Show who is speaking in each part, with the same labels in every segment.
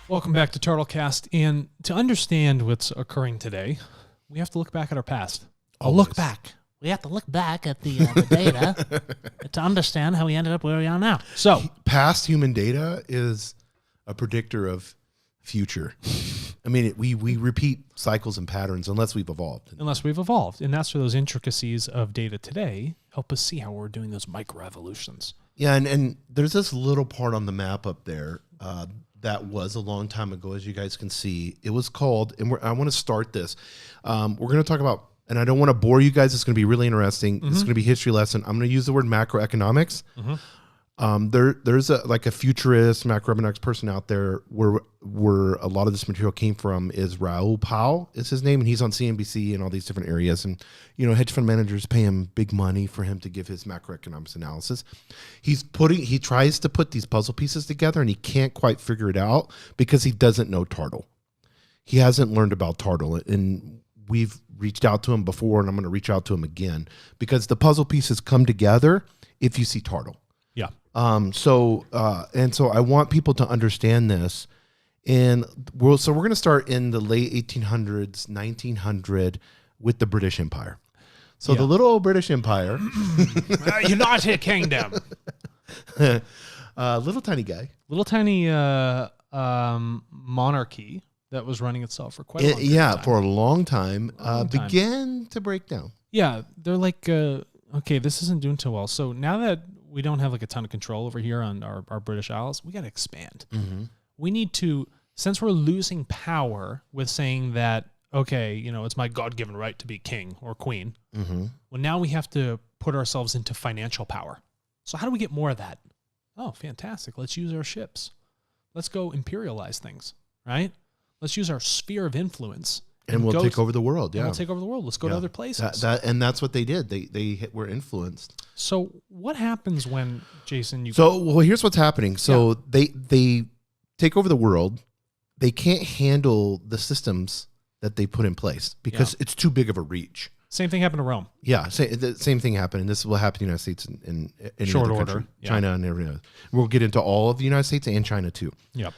Speaker 1: Welcome back to TartleCast. And to understand what's occurring today, we have to look back at our past.
Speaker 2: A look back. We have to look back at the data to understand how we ended up where we are now.
Speaker 1: So,
Speaker 3: past human data is a predictor of future. I mean, we repeat cycles and patterns unless we've evolved.
Speaker 1: And that's where those intricacies of data today help us see how we're doing those microevolutions.
Speaker 3: Yeah, and there's this little part on the map up there that was a long time ago, as you guys can see. It was called, and I want to start this. We're going to talk about, and I don't want to bore you guys. It's going to be really interesting. It's going to be a history lesson. I'm going to use the word macroeconomics. There's a futurist macroeconomics person out there where a lot of this material came from is Raoul Pal is his name, and he's on CNBC and all these different areas. And, hedge fund managers pay him big money for him to give his macroeconomics analysis. He tries to put these puzzle pieces together, and he can't quite figure it out because he doesn't know TARTLE. He hasn't learned about TARTLE, and we've reached out to him before, and I'm going to reach out to him again because the puzzle pieces come together if you see TARTLE.
Speaker 1: Yeah.
Speaker 3: So I want people to understand this. And we're going to start in the late 1800s, 1900 with the British Empire. So the little old British Empire.
Speaker 1: United Kingdom.
Speaker 3: Little tiny guy.
Speaker 1: Little tiny monarchy that was running itself for quite a long time.
Speaker 3: Yeah, for a long time. Began to break down.
Speaker 1: Yeah, they're like, okay, this isn't doing too well. So now that we don't have like a ton of control over here on our British Isles, we got to expand. We need to, since we're losing power with saying that, okay, it's my God-given right to be king or queen. Well, now we have to put ourselves into financial power. So how do we get more of that? Oh, fantastic. Let's use our ships. Let's go imperialize things, right? Let's use our sphere of influence.
Speaker 3: And we'll take over the world, yeah.
Speaker 1: We'll take over the world. Let's go to other places.
Speaker 3: And that's what they did. They were influenced.
Speaker 1: So what happens when, Jason,
Speaker 3: here's what's happening. So they take over the world. They can't handle the systems that they put in place because it's too big of a reach.
Speaker 1: Same thing happened to Rome.
Speaker 3: Yeah, the same thing happened. And this will happen in the United States in any
Speaker 1: short
Speaker 3: other
Speaker 1: order.
Speaker 3: country,
Speaker 1: Yeah.
Speaker 3: China and everything else. We'll get into all of the United States and China too.
Speaker 1: Yep.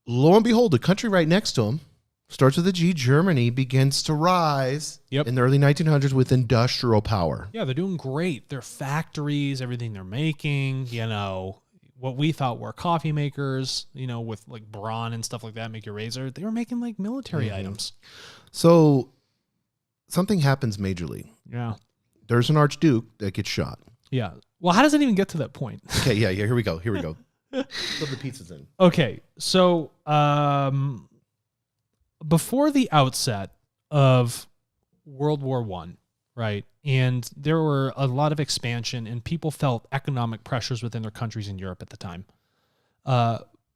Speaker 3: Lo and behold, the country right next to them, starts with a G, Germany, begins to rise in the early 1900s with industrial power.
Speaker 1: Yeah, they're doing great. Their factories, everything they're making, what we thought were coffee makers, with like brawn and stuff like that, make your razor. They were making like military items.
Speaker 3: So something happens majorly.
Speaker 1: Yeah.
Speaker 3: There's an archduke that gets shot.
Speaker 1: Yeah. Well, how does it even get to that point?
Speaker 3: Okay, yeah, here we go. Flip the pizzas in.
Speaker 1: Okay, so before the outset of World War I, right, and there were a lot of expansion and people felt economic pressures within their countries in Europe at the time,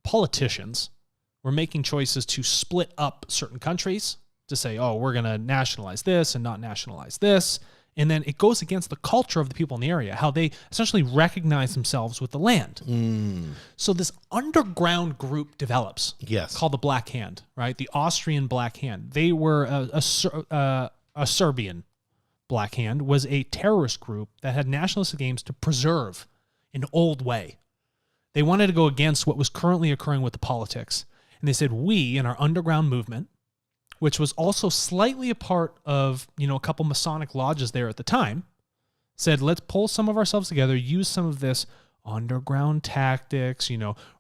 Speaker 1: politicians were making choices to split up certain countries to say, oh, we're going to nationalize this and not nationalize this. And then it goes against the culture of the people in the area, how they essentially recognize themselves with the land. So this underground group develops, called the Black Hand, right? The Austrian Black Hand. They were a Serbian Black Hand, was a terrorist group that had nationalistic aims to preserve an old way. They wanted to go against what was currently occurring with the politics. And they said, we, in our underground movement, which was also slightly a part of, a couple Masonic lodges there at the time, said, let's pull some of ourselves together, use some of this underground tactics,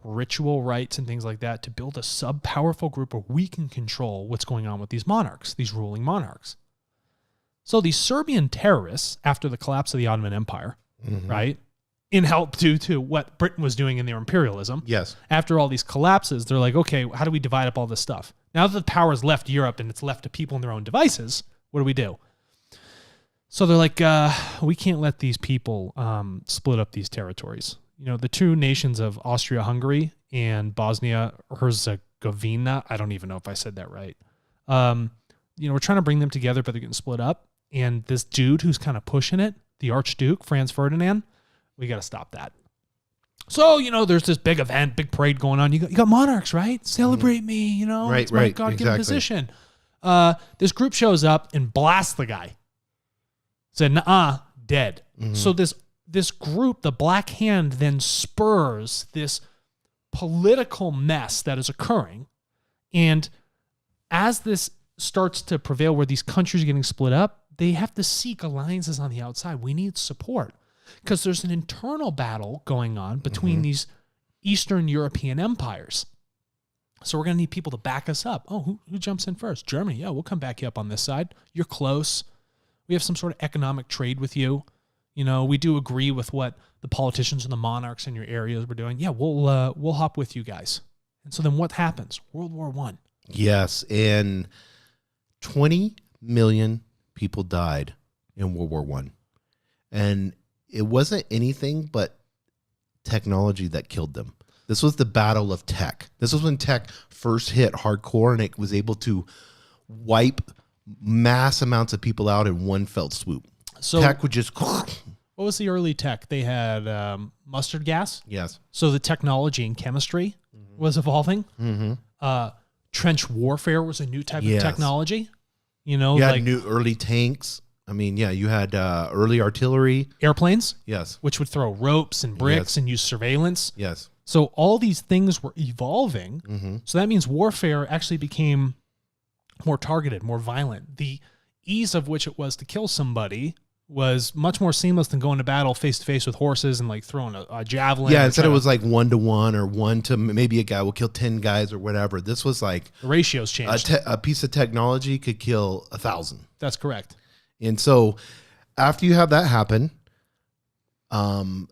Speaker 1: ritual rites and things like that to build a sub-powerful group where we can control what's going on with these monarchs, these ruling monarchs. So these Serbian terrorists, after the collapse of the Ottoman Empire, right, in help due to what Britain was doing in their imperialism.
Speaker 3: Yes.
Speaker 1: After all these collapses, they're like, okay, how do we divide up all this stuff? Now that the power has left Europe and it's left to people in their own devices, what do? So they're like, we can't let these people split up these territories. The two nations of Austria-Hungary and Bosnia-Herzegovina, I don't even know if I said that right. We're trying to bring them together, but they're getting split up. And this dude who's kind of pushing it, the Archduke, Franz Ferdinand, we got to stop that. So, there's this big event, big parade going on. You got monarchs, right? Celebrate me, it's my God-given position. This group shows up and blasts the guy. Said, nah, dead. So this group, the Black Hand, then spurs this political mess that is occurring. And as this starts to prevail where these countries are getting split up, they have to seek alliances on the outside. We need support because there's an internal battle going on between these Eastern European empires. So we're going to need people to back us up. Oh, who jumps in first? Germany. Yeah, we'll come back you up on this side. You're close. We have some sort of economic trade with you. You know, we do agree with what the politicians and the monarchs in your areas were doing. Yeah, we'll hop with you guys. And so then what happens? World War I.
Speaker 3: Yes, and 20 million people died in World War I. And it wasn't anything but technology that killed them. This was the battle of tech. This was when tech first hit hardcore, and it was able to wipe mass amounts of people out in one fell swoop.
Speaker 1: So
Speaker 3: tech would just...
Speaker 1: What was the early tech? They had mustard gas.
Speaker 3: Yes.
Speaker 1: So the technology and chemistry was evolving. Trench warfare was a new type of technology. You know,
Speaker 3: you had
Speaker 1: like
Speaker 3: new early tanks. I mean, yeah, you had early artillery.
Speaker 1: Airplanes.
Speaker 3: Yes.
Speaker 1: Which would throw ropes and bricks and use surveillance.
Speaker 3: Yes.
Speaker 1: So all these things were evolving. So that means warfare actually became more targeted, more violent. The ease of which it was to kill somebody was much more seamless than going to battle face to face with horses and like throwing a javelin.
Speaker 3: Yeah, instead it was like 1-to-1 or 1 to maybe a guy will kill 10 guys or whatever. This was like
Speaker 1: the ratios changed.
Speaker 3: A piece of technology could kill 1,000.
Speaker 1: That's correct.
Speaker 3: And so after you have that happen, the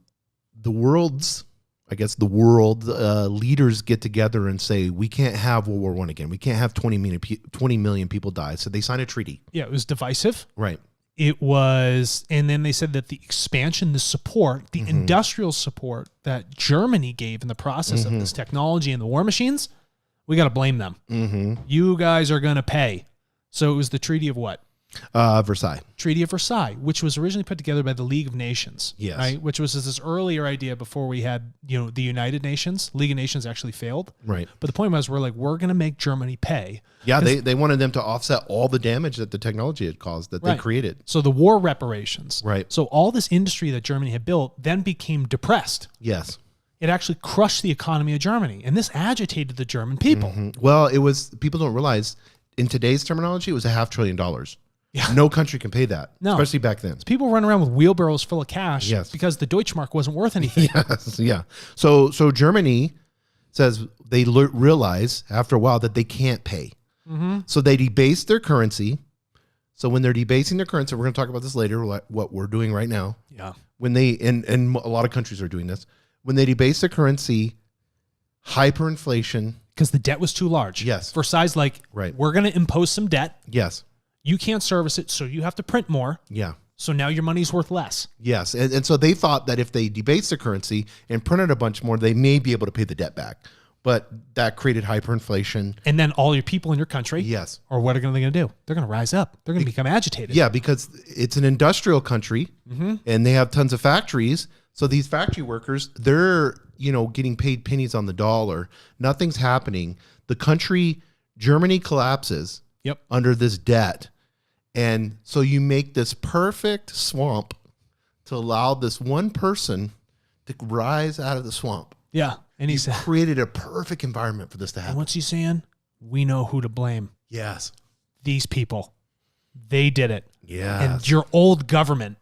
Speaker 3: world leaders get together and say, we can't have World War I again. We can't have 20 million people die. So they signed a treaty.
Speaker 1: Yeah, it was divisive.
Speaker 3: Right.
Speaker 1: It was, and then they said that the expansion, the support, the industrial support that Germany gave in the process of this technology and the war machines, we got to blame them. You guys are going to pay. So it was the Treaty of what?
Speaker 3: Versailles.
Speaker 1: Treaty of Versailles, which was originally put together by the League of Nations.
Speaker 3: Yes.
Speaker 1: Right? Which was this earlier idea before we had, the United Nations. League of Nations actually failed.
Speaker 3: Right.
Speaker 1: But the point was, we're going to make Germany pay.
Speaker 3: Yeah, they wanted them to offset all the damage that the technology had caused, that they created.
Speaker 1: So the war reparations.
Speaker 3: Right.
Speaker 1: So all this industry that Germany had built then became depressed.
Speaker 3: Yes.
Speaker 1: It actually crushed the economy of Germany. And this agitated the German people.
Speaker 3: Well, people don't realize, in today's terminology, it was $500 billion. Yeah. No country can pay that, especially back then.
Speaker 1: People run around with wheelbarrows full of cash because the Deutschmark wasn't worth anything.
Speaker 3: Yes, yeah. So Germany says they realize after a while that they can't pay. So they debase their currency. So when they're debasing their currency, we're going to talk about this later, what we're doing right now.
Speaker 1: Yeah.
Speaker 3: When they, and a lot of countries are doing this, when they debase their currency, hyperinflation.
Speaker 1: Because the debt was too large.
Speaker 3: Yes.
Speaker 1: Versailles, we're going to impose some debt.
Speaker 3: Yes.
Speaker 1: You can't service it, so you have to print more.
Speaker 3: Yeah.
Speaker 1: So now your money's worth less.
Speaker 3: Yes. And so they thought that if they debased the currency and printed a bunch more, they may be able to pay the debt back. But that created hyperinflation.
Speaker 1: And then all your people in your country,
Speaker 3: yes,
Speaker 1: or what are they going to do? They're going to rise up. They're going to become agitated.
Speaker 3: Yeah, because it's an industrial country, and they have tons of factories. So these factory workers, they're getting paid pennies on the dollar. Nothing's happening. The country, Germany, collapses under this debt. And so you make this perfect swamp to allow this one person to rise out of the swamp.
Speaker 1: Yeah. And he said,
Speaker 3: created a perfect environment for this to happen.
Speaker 1: And what's he saying? We know who to blame.
Speaker 3: Yes.
Speaker 1: These people. They did it.
Speaker 3: Yeah.
Speaker 1: And your old government,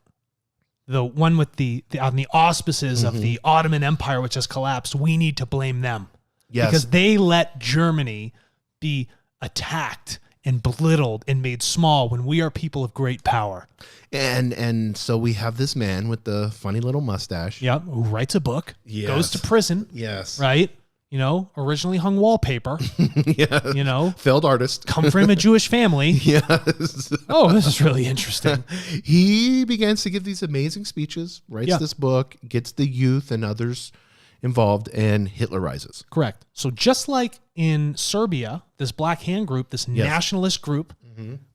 Speaker 1: the one with on the auspices of the Ottoman Empire, which has collapsed, we need to blame them.
Speaker 3: Yes.
Speaker 1: Because they let Germany be attacked and belittled and made small when we are people of great power.
Speaker 3: And so we have this man with the funny little mustache.
Speaker 1: Yep, who writes a book,
Speaker 3: yes,
Speaker 1: goes to prison.
Speaker 3: Yes.
Speaker 1: Right? Originally hung wallpaper.
Speaker 3: Yeah. Failed artist.
Speaker 1: Come from a Jewish family.
Speaker 3: Yes.
Speaker 1: Oh, this is really interesting.
Speaker 3: He begins to give these amazing speeches, writes this book, gets the youth and others involved, and Hitler rises.
Speaker 1: Correct. So just like in Serbia, this Black Hand group, this nationalist group,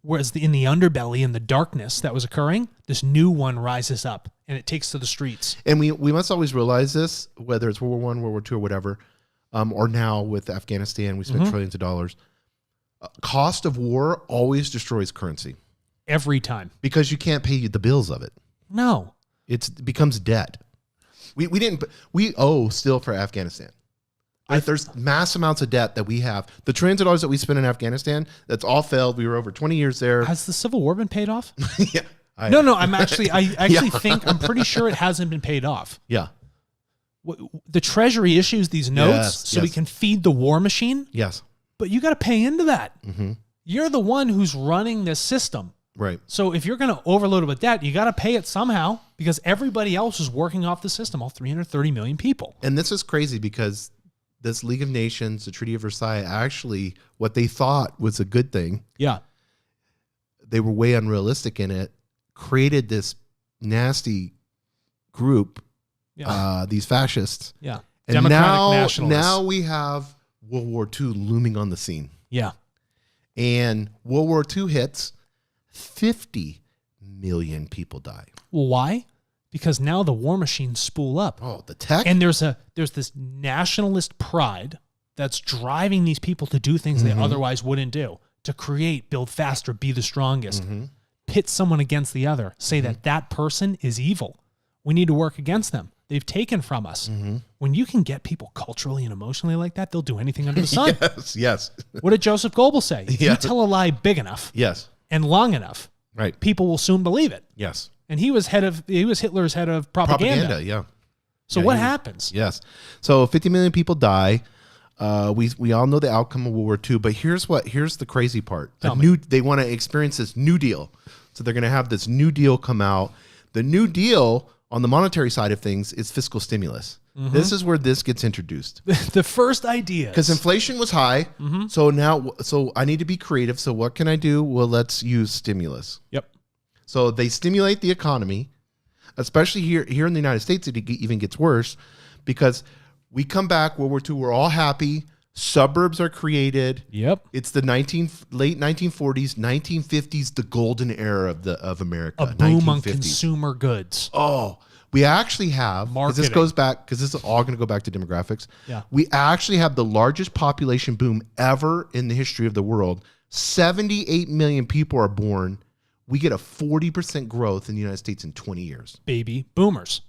Speaker 1: whereas in the underbelly, in the darkness that was occurring, this new one rises up and it takes to the streets.
Speaker 3: And we must always realize this, whether it's World War I, World War II, or whatever, or now with Afghanistan, we spent trillions of dollars. Cost of war always destroys currency.
Speaker 1: Every time.
Speaker 3: Because you can't pay the bills of it.
Speaker 1: No.
Speaker 3: It becomes debt. We owe still for Afghanistan. There's mass amounts of debt that we have. The trillions of dollars that we spend in Afghanistan, that's all failed. We were over 20 years there.
Speaker 1: Has the Civil War been paid off?
Speaker 3: Yeah.
Speaker 1: No, I actually think, I'm pretty sure it hasn't been paid off.
Speaker 3: Yeah.
Speaker 1: The Treasury issues these notes
Speaker 3: Yes,
Speaker 1: so we can feed the war machine,
Speaker 3: Yes.
Speaker 1: but you got to pay into that.
Speaker 3: Mm-hmm.
Speaker 1: You're the one who's running this system.
Speaker 3: Right.
Speaker 1: So if you're going to overload it with debt, you got to pay it somehow because everybody else is working off the system, all 330 million people.
Speaker 3: And this is crazy because this League of Nations, the Treaty of Versailles, actually what they thought was a good thing,
Speaker 1: Yeah.
Speaker 3: they were way unrealistic in it, created this nasty group,
Speaker 1: Yeah.
Speaker 3: these fascists.
Speaker 1: Yeah.
Speaker 3: And
Speaker 1: Democratic nationalists.
Speaker 3: now we have World War II looming on the scene.
Speaker 1: Yeah.
Speaker 3: And World War II hits, 50 million people die.
Speaker 1: Well, why? Because now the war machines spool up.
Speaker 3: Oh, the tech?
Speaker 1: And there's this nationalist pride that's driving these people to do things they otherwise wouldn't do, to create, build faster, be the strongest, pit someone against the other, say that person is evil. We need to work against them. They've taken from us. When you can get people culturally and emotionally like that, they'll do anything under the sun.
Speaker 3: Yes.
Speaker 1: What did Joseph Goebbels say? If
Speaker 3: Yeah.
Speaker 1: you tell a lie big enough
Speaker 3: Yes.
Speaker 1: and long enough,
Speaker 3: Right.
Speaker 1: people will soon believe it.
Speaker 3: Yes.
Speaker 1: And he was Hitler's head of propaganda.
Speaker 3: Yeah.
Speaker 1: So
Speaker 3: Yeah,
Speaker 1: what
Speaker 3: he was-
Speaker 1: happens?
Speaker 3: Yes. So 50 million people die. We all know the outcome of World War II, but here's the crazy part. They want to experience this New Deal. So they're going to have this New Deal come out. The New Deal on the monetary side of things is fiscal stimulus. This is where this gets introduced.
Speaker 1: The first idea.
Speaker 3: Because inflation was high. So I need to be creative. So what can I do? Well, let's use stimulus.
Speaker 1: Yep.
Speaker 3: So they stimulate the economy, especially here in the United States. It even gets worse because we come back, World War II, we're all happy. Suburbs are created.
Speaker 1: Yep.
Speaker 3: It's the late 1940s, 1950s, the golden era of America.
Speaker 1: A boom on
Speaker 3: 1950s.
Speaker 1: consumer goods.
Speaker 3: Oh, we actually have, because this
Speaker 1: Marketing.
Speaker 3: goes back, because this is all going to go back to demographics.
Speaker 1: Yeah.
Speaker 3: We actually have the largest population boom ever in the history of the world. 78 million people are born. We get a 40% growth in the United States in 20 years.
Speaker 1: Baby boomers.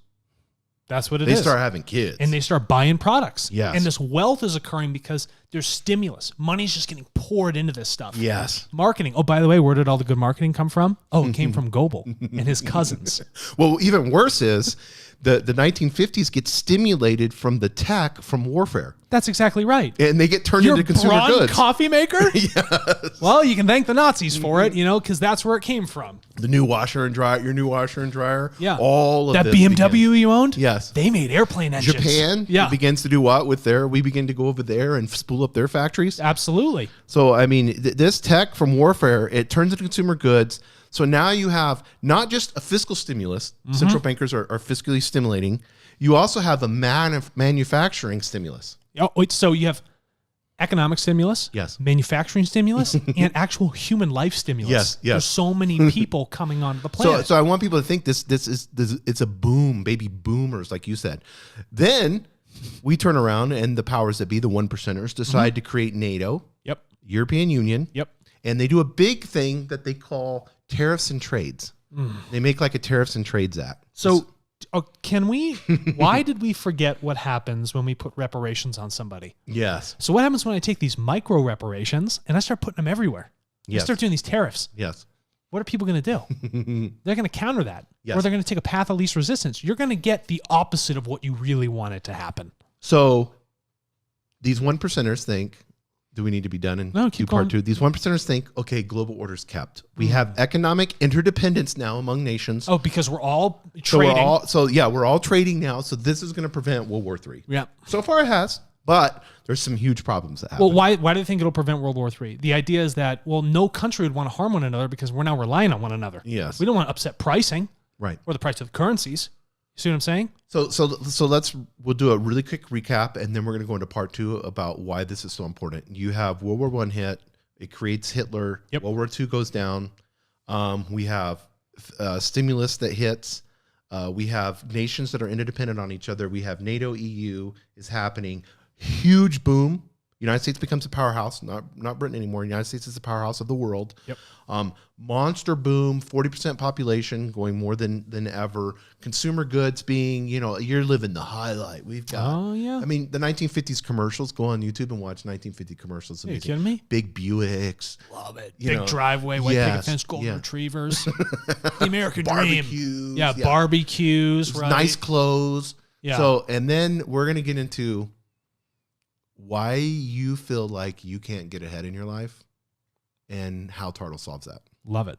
Speaker 1: That's what it
Speaker 3: They
Speaker 1: is.
Speaker 3: start having kids.
Speaker 1: And they start buying products.
Speaker 3: Yes.
Speaker 1: And this wealth is occurring because there's stimulus. Money's just getting poured into this stuff.
Speaker 3: Yes.
Speaker 1: Marketing. Oh, by the way, where did all the good marketing come from? Oh, it came from Goebel and his cousins.
Speaker 3: Well, even worse is the 1950s get stimulated from the tech from warfare.
Speaker 1: That's exactly right.
Speaker 3: And they get turned
Speaker 1: Your
Speaker 3: into consumer
Speaker 1: Braun
Speaker 3: goods.
Speaker 1: coffee maker?
Speaker 3: Yes.
Speaker 1: Well, you can thank the Nazis for it, because that's where it came from.
Speaker 3: The new washer and dryer, your new washer and dryer.
Speaker 1: Yeah.
Speaker 3: All of
Speaker 1: That
Speaker 3: this
Speaker 1: BMW
Speaker 3: began.
Speaker 1: you owned?
Speaker 3: Yes.
Speaker 1: They made airplane engines.
Speaker 3: Japan
Speaker 1: Yeah.
Speaker 3: begins to do what with we begin to go over there and spool up their factories.
Speaker 1: Absolutely.
Speaker 3: So, I mean, this tech from warfare, it turns into consumer goods. So now you have not just a fiscal stimulus, central bankers are fiscally stimulating. You also have a manufacturing stimulus.
Speaker 1: Oh, wait, so you have economic stimulus,
Speaker 3: Yes.
Speaker 1: manufacturing stimulus, and actual human life stimulus.
Speaker 3: Yes.
Speaker 1: There's so many people coming onto the planet.
Speaker 3: So I want people to think this is it's a boom, baby boomers, like you said. Then we turn around and the powers that be, the 1%ers, decide to create NATO,
Speaker 1: Yep.
Speaker 3: European Union,
Speaker 1: Yep.
Speaker 3: and they do a big thing that they call tariffs and trades. They make like a tariffs and trades act.
Speaker 1: So why did we forget what happens when we put reparations on somebody?
Speaker 3: Yes.
Speaker 1: So what happens when I take these micro reparations and I start putting them everywhere?
Speaker 3: Yes.
Speaker 1: I start doing these tariffs.
Speaker 3: Yes.
Speaker 1: What are people going to do? They're going to counter that.
Speaker 3: Yes.
Speaker 1: Or they're going to take a path of least resistance. You're going to get the opposite of what you really wanted to happen.
Speaker 3: So these 1%ers think, do we need to be done in
Speaker 1: No, keep
Speaker 3: part
Speaker 1: going.
Speaker 3: 2? These 1%ers think, okay, global order's kept. We have economic interdependence now among nations.
Speaker 1: Oh, because we're all
Speaker 3: So
Speaker 1: trading.
Speaker 3: we're all trading now. So this is going to prevent World War III.
Speaker 1: Yeah.
Speaker 3: So far it has, but there's some huge problems that happen.
Speaker 1: Well, why do they think it'll prevent World War III? The idea is that, no country would want to harm one another because we're now relying on one another.
Speaker 3: Yes.
Speaker 1: We don't want to upset pricing
Speaker 3: Right.
Speaker 1: or the price of the currencies. You see what I'm saying?
Speaker 3: So we'll do a really quick recap, and then we're going to go into part 2 about why this is so important. You have World War I hit. It creates Hitler.
Speaker 1: Yep.
Speaker 3: World War II goes down. We have stimulus that hits. We have nations that are interdependent on each other. We have NATO, EU is happening. Huge boom. United States becomes a powerhouse, not Britain anymore. United States is the powerhouse of the world.
Speaker 1: Yep.
Speaker 3: Monster boom, 40% population, going more than ever. Consumer goods being, you're living the highlight. We've got,
Speaker 1: Oh, yeah.
Speaker 3: I mean, the 1950s commercials, go on YouTube and watch 1950 commercials.
Speaker 1: Are you kidding me?
Speaker 3: Big Buicks.
Speaker 1: Love it.
Speaker 3: You
Speaker 1: Big
Speaker 3: know,
Speaker 1: driveway, white picket
Speaker 3: yes,
Speaker 1: fence, golden
Speaker 3: yeah.
Speaker 1: retrievers. The American dream.
Speaker 3: Barbecues.
Speaker 1: Yeah, barbecues. Right.
Speaker 3: Nice clothes.
Speaker 1: Yeah.
Speaker 3: So, and then we're going to get into why you feel like you can't get ahead in your life and how Tartle solves that.
Speaker 1: Love it.